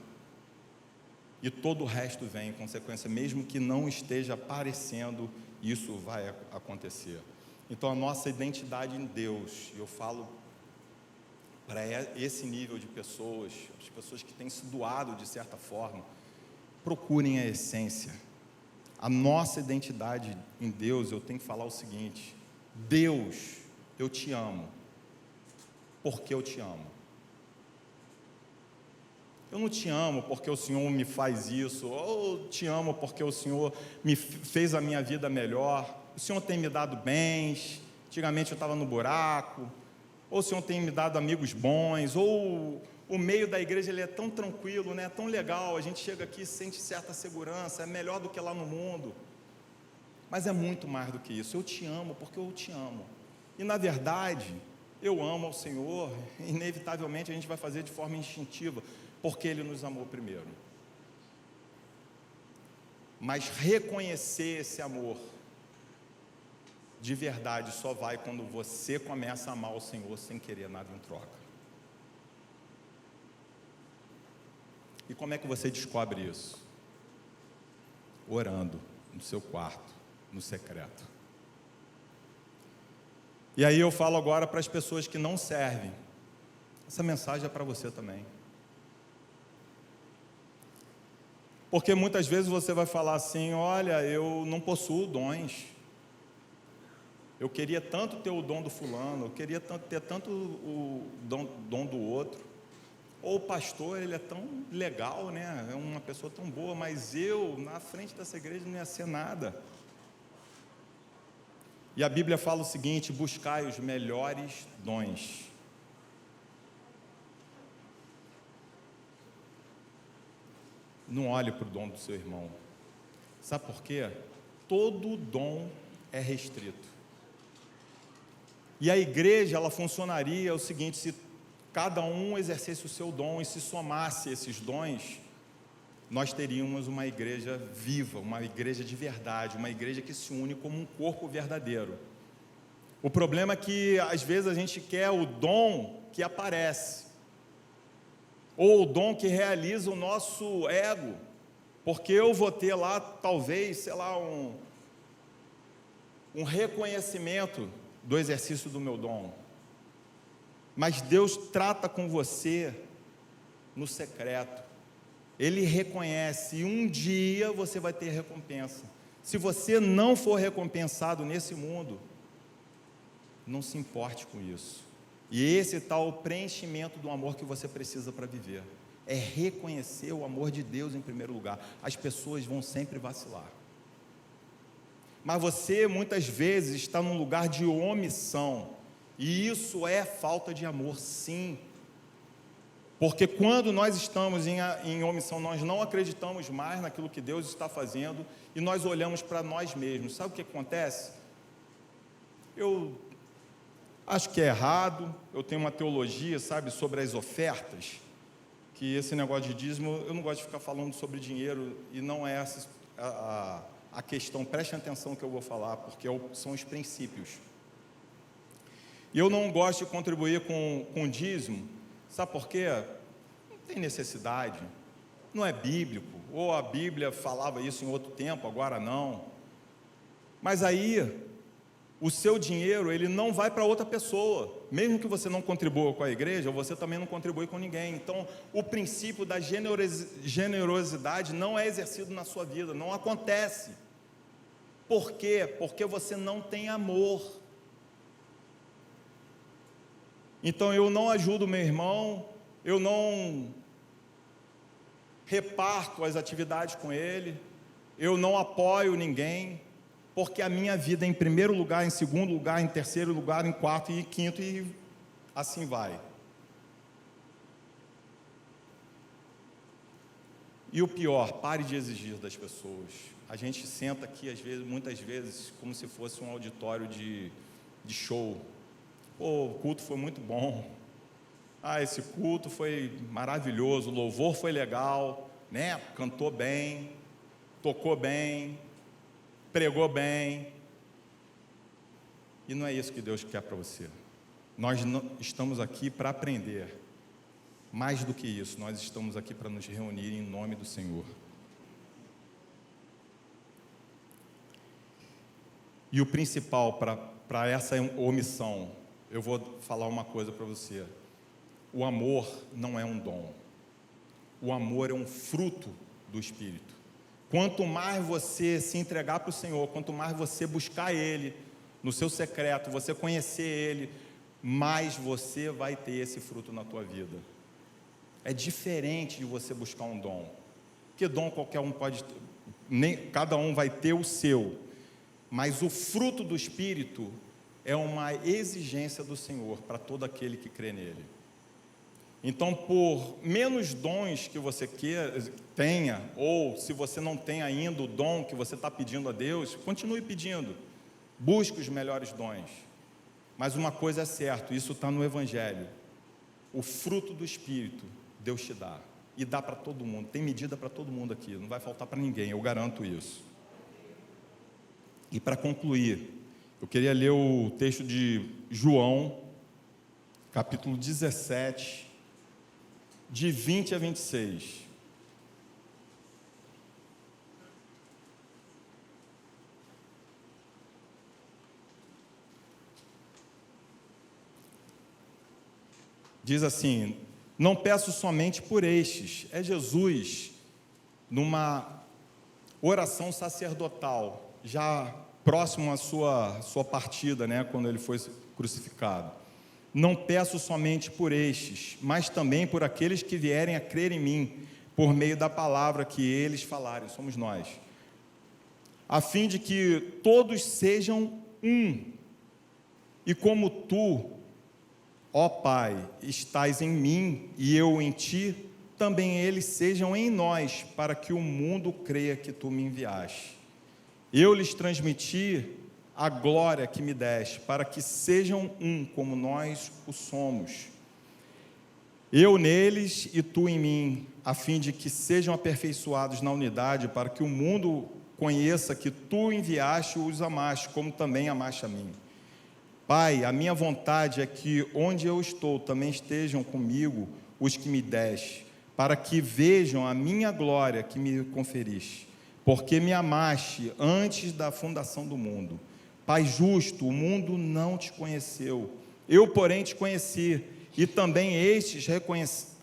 E todo o resto vem em consequência, mesmo que não esteja aparecendo, isso vai acontecer. Então a nossa identidade em Deus, eu falo para esse nível de pessoas, as pessoas que têm se doado de certa forma, procurem a essência. A nossa identidade em Deus, eu tenho que falar o seguinte: Deus, eu te amo, porque eu te amo. Eu não te amo porque o Senhor me faz isso, ou te amo porque o Senhor me fez a minha vida melhor, o Senhor tem me dado bens, antigamente eu estava no buraco, ou o Senhor tem me dado amigos bons, ou o meio da igreja ele é tão tranquilo, né? Tão legal, a gente chega aqui e sente certa segurança, é melhor do que lá no mundo. Mas é muito mais do que isso. Eu te amo porque eu te amo. E na verdade, eu amo ao Senhor, inevitavelmente a gente vai fazer de forma instintiva, porque Ele nos amou primeiro. Mas reconhecer esse amor de verdade só vai quando você começa a amar o Senhor sem querer nada em troca. E como é que você descobre isso? Orando no seu quarto, no secreto. E aí eu falo agora para as pessoas que não servem. Essa mensagem é para você também. Porque muitas vezes você vai falar assim: olha, eu não possuo dons. Eu queria tanto ter o dom do fulano, eu queria ter tanto o dom do outro. Ou o pastor, ele é tão legal, né? É uma pessoa tão boa, mas eu, na frente dessa igreja, não ia ser nada. E a Bíblia fala o seguinte: buscai os melhores dons. Não olhe para o dom do seu irmão. Sabe por quê? Todo dom é restrito. E a igreja, ela funcionaria o seguinte: se cada um exercesse o seu dom e se somasse esses dons, nós teríamos uma igreja viva, uma igreja de verdade, uma igreja que se une como um corpo verdadeiro. O problema é que às vezes a gente quer o dom que aparece, ou o dom que realiza o nosso ego, porque eu vou ter lá, talvez, sei lá, um reconhecimento do exercício do meu dom. Mas Deus trata com você no secreto. Ele reconhece, e um dia você vai ter recompensa. Se você não for recompensado nesse mundo, não se importe com isso. E esse está o preenchimento do amor que você precisa para viver. É reconhecer o amor de Deus em primeiro lugar. As pessoas vão sempre vacilar. Mas você muitas vezes está num lugar de omissão. E isso é falta de amor, sim. Porque quando nós estamos em omissão, nós não acreditamos mais naquilo que Deus está fazendo e nós olhamos para nós mesmos. Sabe o que acontece? Eu acho que é errado, eu tenho uma teologia, sabe, sobre as ofertas, que esse negócio de dízimo, eu não gosto de ficar falando sobre dinheiro, e não é essa a questão, preste atenção que eu vou falar, porque são os princípios. E eu não gosto de contribuir com dízimo, sabe por quê? Não tem necessidade, não é bíblico, ou a Bíblia falava isso em outro tempo, agora não. Mas aí, o seu dinheiro, ele não vai para outra pessoa. Mesmo que você não contribua com a igreja, você também não contribui com ninguém. Então, o princípio da generosidade não é exercido na sua vida, não acontece. Por quê? Porque você não tem amor. Então, eu não ajudo meu irmão, eu não reparto as atividades com ele, eu não apoio ninguém, porque a minha vida é em primeiro lugar, em segundo lugar, em terceiro lugar, em quarto e em quinto, e assim vai. E o pior, pare de exigir das pessoas. A gente senta aqui, às vezes, muitas vezes, como se fosse um auditório de show. Pô, o culto foi muito bom. Esse culto foi maravilhoso, o louvor foi legal, né? Cantou bem, tocou bem, pregou bem. E não é isso que Deus quer para você. Nós estamos aqui para aprender. Mais do que isso, nós estamos aqui para nos reunir em nome do Senhor. E o principal para essa omissão, eu vou falar uma coisa para você. O amor não é um dom. O amor é um fruto do Espírito. Quanto mais você se entregar para o Senhor, quanto mais você buscar Ele no seu secreto, você conhecer Ele, mais você vai ter esse fruto na tua vida. É diferente de você buscar um dom, porque dom qualquer um pode ter, cada um vai ter o seu, mas o fruto do Espírito é uma exigência do Senhor para todo aquele que crê nele. Então, por menos dons que você tenha, ou se você não tem ainda o dom que você está pedindo a Deus, continue pedindo, busque os melhores dons. Mas uma coisa é certa, isso está no Evangelho: o fruto do Espírito Deus te dá, e dá para todo mundo, tem medida para todo mundo aqui, não vai faltar para ninguém, eu garanto isso. E para concluir, eu queria ler o texto de João, capítulo 17, de 20 a 26. Diz assim: não peço somente por estes. É Jesus, numa oração sacerdotal, já próximo à sua partida, né, quando ele foi crucificado. Não peço somente por estes, mas também por aqueles que vierem a crer em mim, por meio da palavra que eles falarem, somos nós, a fim de que todos sejam um, e como tu, ó Pai, estás em mim e eu em ti, também eles sejam em nós, para que o mundo creia que tu me enviaste. Eu lhes transmiti a glória que me deste, para que sejam um, como nós o somos. Eu neles e tu em mim, a fim de que sejam aperfeiçoados na unidade, para que o mundo conheça que tu enviaste e os amaste, como também amaste a mim. Pai, a minha vontade é que onde eu estou também estejam comigo os que me deste, para que vejam a minha glória que me conferiste, porque me amaste antes da fundação do mundo. Pai justo, o mundo não te conheceu, eu, porém, te conheci, e também estes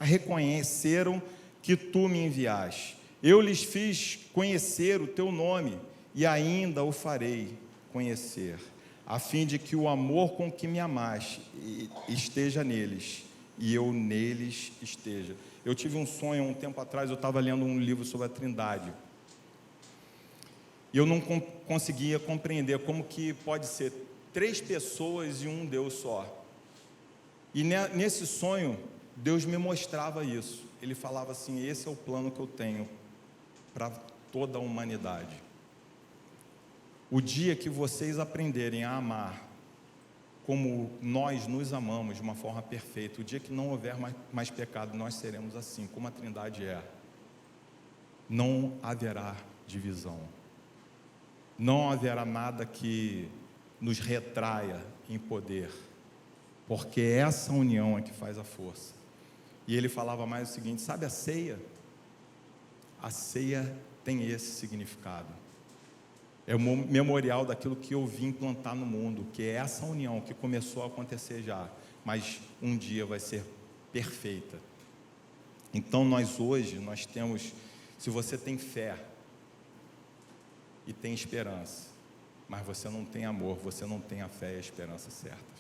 reconheceram que tu me enviaste. Eu lhes fiz conhecer o teu nome, e ainda o farei conhecer, a fim de que o amor com que me amaste esteja neles, e eu neles esteja. Eu tive um sonho um tempo atrás, eu estava lendo um livro sobre a Trindade, e eu não conseguia compreender como que pode ser 3 pessoas e um Deus só. E nesse sonho, Deus me mostrava isso. Ele falava assim: esse é o plano que eu tenho para toda a humanidade. O dia que vocês aprenderem a amar como nós nos amamos de uma forma perfeita, o dia que não houver mais pecado, nós seremos assim, como a Trindade é. Não haverá divisão. Não haverá nada que nos retraia em poder, porque essa união é que faz a força. E ele falava mais o seguinte: sabe a ceia? A ceia tem esse significado. É o memorial daquilo que eu vim implantar no mundo, que é essa união que começou a acontecer já, mas um dia vai ser perfeita. Então nós temos, se você tem fé e tem esperança, mas você não tem amor, você não tem a fé e a esperança certas.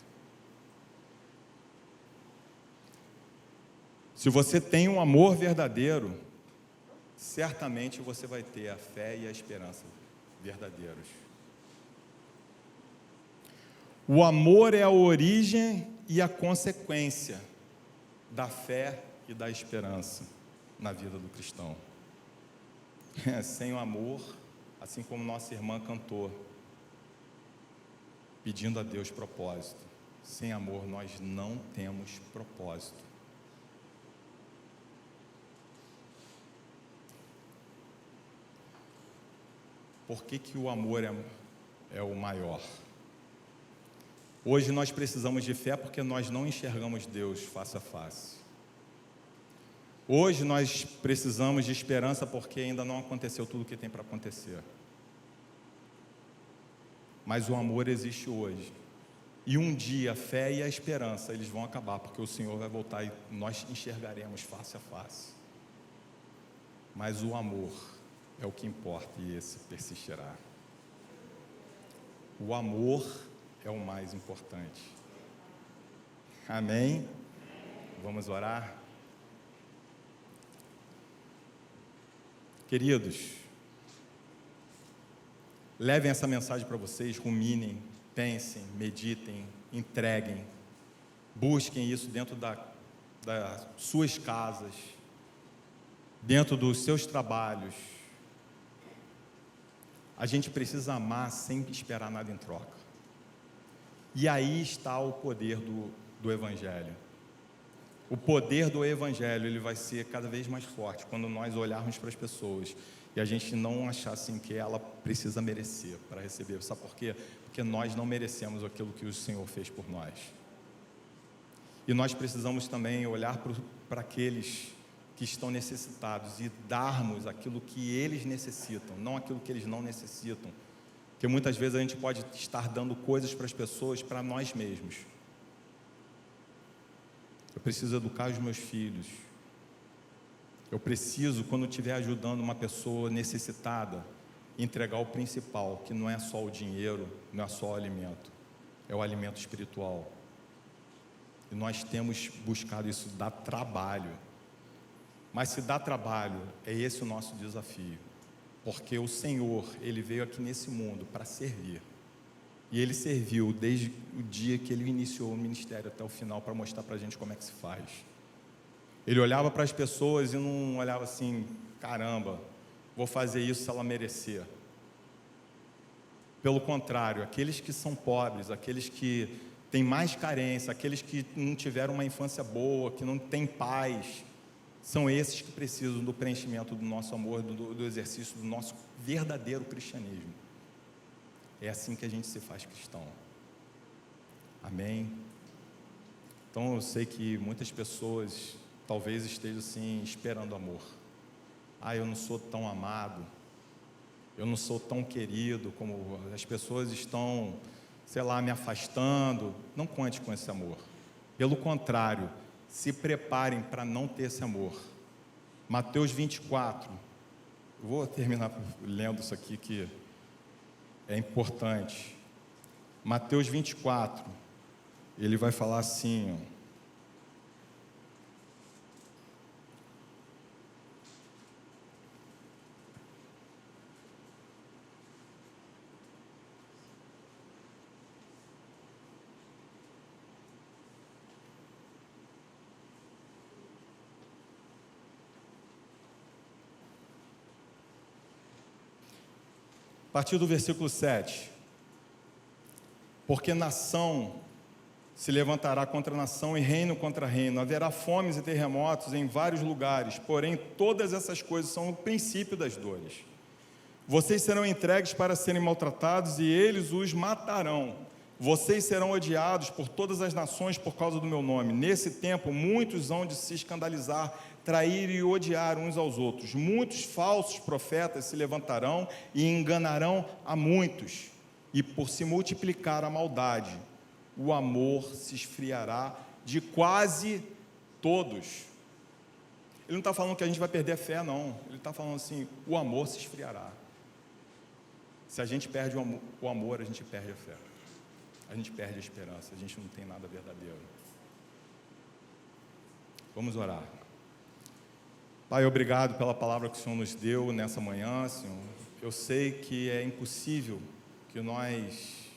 Se você tem um amor verdadeiro, certamente você vai ter a fé e a esperança verdadeiros. O amor é a origem e a consequência da fé e da esperança na vida do cristão. Sem o amor, assim como nossa irmã cantou, pedindo a Deus propósito. Sem amor nós não temos propósito. Por que o amor é o maior? Hoje nós precisamos de fé porque nós não enxergamos Deus face a face. Hoje nós precisamos de esperança porque ainda não aconteceu tudo o que tem para acontecer. Mas o amor existe hoje. E um dia a fé e a esperança eles vão acabar, porque o Senhor vai voltar e nós enxergaremos face a face. Mas o amor é o que importa e esse persistirá. O amor é o mais importante. Amém? Vamos orar? Queridos, levem essa mensagem para vocês, ruminem, pensem, meditem, entreguem, busquem isso dentro das suas casas, dentro dos seus trabalhos. A gente precisa amar sem esperar nada em troca. E aí está o poder do Evangelho. O poder do Evangelho, ele vai ser cada vez mais forte quando nós olharmos para as pessoas e a gente não achar assim que ela precisa merecer para receber. Sabe por quê? Porque nós não merecemos aquilo que o Senhor fez por nós. E nós precisamos também olhar para aqueles que estão necessitados e darmos aquilo que eles necessitam, não aquilo que eles não necessitam. Porque muitas vezes a gente pode estar dando coisas para as pessoas, para nós mesmos. Eu preciso educar os meus filhos. Eu preciso, quando estiver ajudando uma pessoa necessitada, entregar o principal, que não é só o dinheiro, não é só o alimento, é o alimento espiritual. E nós temos buscado isso, dá trabalho. Mas se dá trabalho, é esse o nosso desafio. Porque o Senhor, Ele veio aqui nesse mundo para servir. E Ele serviu desde o dia que Ele iniciou o ministério até o final, para mostrar para a gente como é que se faz. Ele olhava para as pessoas e não olhava assim, caramba, vou fazer isso se ela merecer. Pelo contrário, aqueles que são pobres, aqueles que têm mais carência, aqueles que não tiveram uma infância boa, que não têm paz, são esses que precisam do preenchimento do nosso amor, do exercício do nosso verdadeiro cristianismo. É assim que a gente se faz cristão. Amém? Então eu sei que muitas pessoas talvez estejam assim, esperando amor. Eu não sou tão amado, eu não sou tão querido, como as pessoas estão, me afastando. Não conte com esse amor. Pelo contrário, se preparem para não ter esse amor. Mateus 24, eu vou terminar lendo isso aqui que é importante. Mateus 24, ele vai falar assim, a partir do versículo 7, porque nação se levantará contra nação e reino contra reino, haverá fomes e terremotos em vários lugares, porém todas essas coisas são o princípio das dores. Vocês serão entregues para serem maltratados e eles os matarão, Vocês serão odiados por todas as nações por causa do meu nome. Nesse tempo, muitos hão de se escandalizar, trair e odiar uns aos outros. Muitos falsos profetas se levantarão e enganarão a muitos. E por se multiplicar a maldade, o amor se esfriará de quase todos. Ele não está falando que a gente vai perder a fé, não. Ele está falando assim, o amor se esfriará. Se a gente perde o amor, a gente perde a fé. A gente perde a esperança, a gente não tem nada verdadeiro. Vamos orar. Pai, obrigado pela palavra que o Senhor nos deu nessa manhã, Senhor. Eu sei que é impossível que nós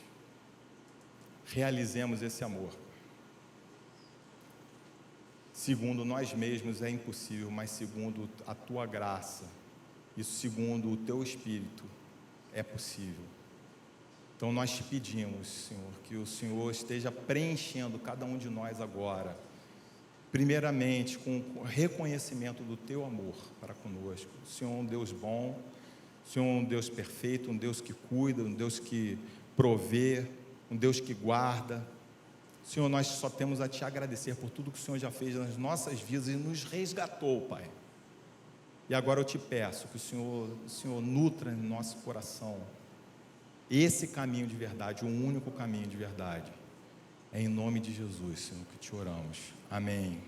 realizemos esse amor. Segundo nós mesmos é impossível, mas segundo a Tua graça, e segundo o Teu Espírito, é possível. Então nós te pedimos, Senhor, que o Senhor esteja preenchendo cada um de nós agora, primeiramente com o reconhecimento do Teu amor para conosco. O Senhor é um Deus bom, o Senhor é um Deus perfeito, um Deus que cuida, um Deus que provê, um Deus que guarda. Senhor, nós só temos a Te agradecer por tudo que o Senhor já fez nas nossas vidas e nos resgatou, Pai. E agora eu te peço que o Senhor nutra em nosso coração esse caminho de verdade, o único caminho de verdade. É em nome de Jesus, Senhor, que te oramos. Amém.